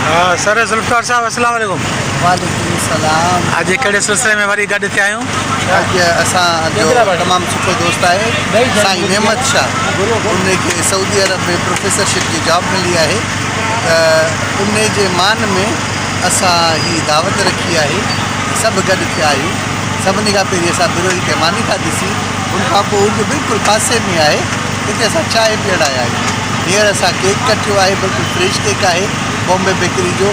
Sir Zulfikar साहब अस्सलाम वालेकुम। वालेकुम सलाम। अॼु कहिड़े सिलसिले में वरी गॾु थिया आहियूं? अॼु असांजो तमामु सुठो दोस्त आहे साईं नेमत शाह, उनखे सऊदी अरब में प्रोफेसरशिप जी जॉब मिली आहे। उन जे मान में असां ही दावत रखी आहे, सभु गॾु थिया आहियूं। सभिनी खां पहिरीं असां ब्रोही खे मानी खाधीसीं, उनखां पोइ उनजे बिल्कुलु पासे में आहे, हिते असां चांहि पीअण आया आहियूं। हींअर असां केक कटियो आहे, बिल्कुलु फ्रेश केक आहे बॉम्बे बेकरी जो।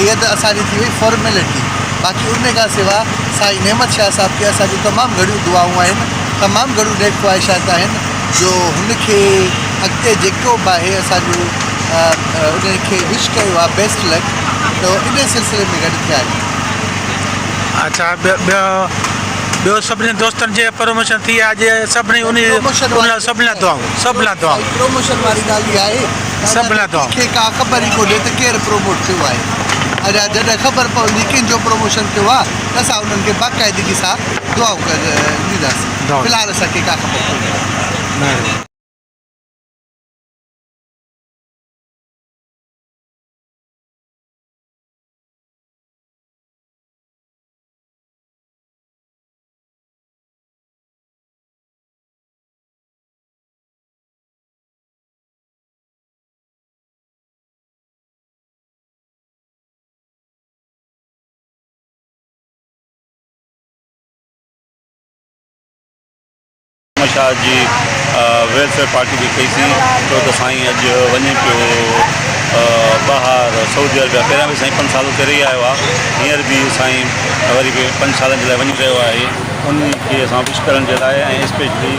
इहा त असांजी थी वई फॉर्मेलिटी। बाक़ी उन खां सवाइ साईं नेमत शाह साहिब खे असांजूं तमामु घणियूं दुआऊं आहिनि, तमामु घणियूं नेक ख़्वाहिशात आहिनि जो हुनखे अॻिते जेको बि आहे असांजो उनखे विश कयो आहे बेस्ट लक। त इन सिलसिले में गॾु थिया आहियूं। अच्छा, ॿियो सभिनी दोस्तनि जे प्रमोशन थी आहे अॼु? सभिनी सभिनी लाइ दुआऊं। प्रमोशन वारी ॻाल्हि इहा आहे, सभिनी लाइ दुआऊं। मूंखे का ख़बर ई कोन्हे त केरु प्रमोट थियो आहे। अञा जॾहिं ख़बर पवंदी कंहिंजो प्रमोशन थियो आहे त असां उन्हनि खे बाक़ाइदगी सां दुआऊं ॾींदासीं। फ़िलहालु असांखे का ख़बर कोन्हे। शाह जी वेलफेयर पार्टी बि कईसीं, छो त साईं अॼु वञे पियो ॿाहिरि सऊदी अरबिया। पहिरियां बि साईं 5 साल करे ई आयो आहे, हींअर बि साईं वरी बि 5 सालनि जे लाइ वञी रहियो आहे। उन खे असां विश करण जे लाइ ऐं स्पेशली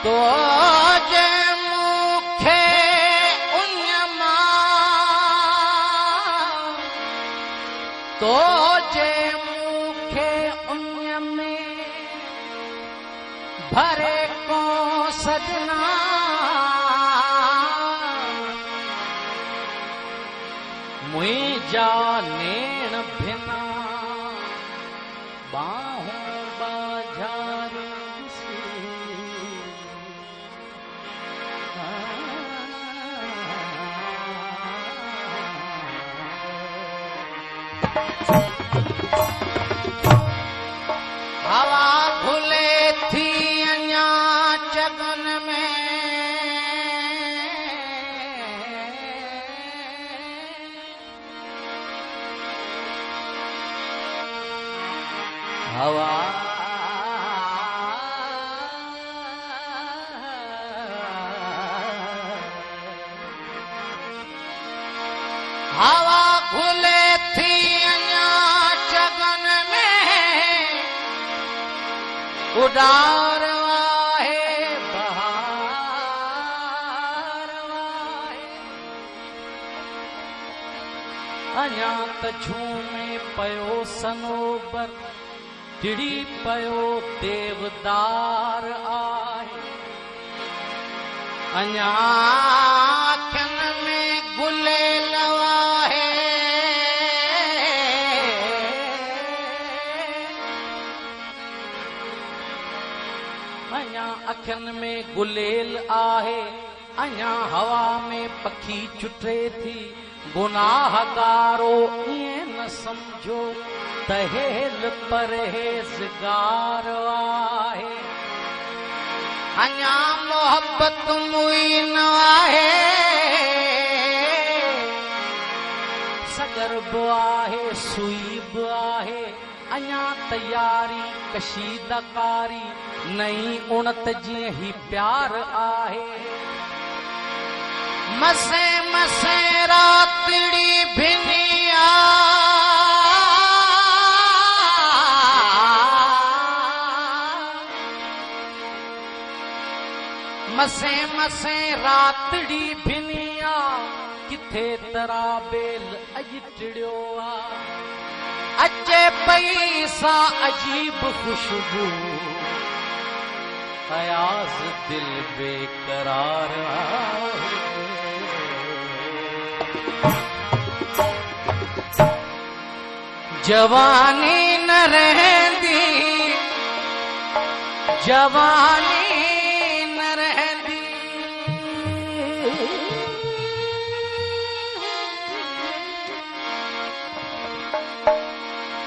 तो जे मुखे उन्यमा तो जे मुखे उन्यमे भरे को सजना मुझा नेण भिना बाहों बाजार हवा खुले थी अञा चगन में हवा हवा खुले थी अञा चगन में उडार वाहे बहार वाहे अञा त झूमे पयो सनोबर टिड़ी पयो देवदार आहे अञा अखियुनि में गुलेल आहे अञा अखियुनि में गुलेल आहे अञा हवा में पखी चुटे थी गुनाहगारो ईअं न समझो तहेल परहेज़गार आहे अञा मोहब्बत मुई न आहे सगर बि आहे सुई बि आहे अञा तयारी कशीदकारी नई उणत जीअं ही प्यार आहे मसे मसे रातड़ी भिनिया मसे मसे रातड़ी भिनिया किथे तरा बेल अज टिड़ियो आ अचे पई सा अजीब खुशबू अयाज दिल बेकरार जवानी न रहंदी जवानी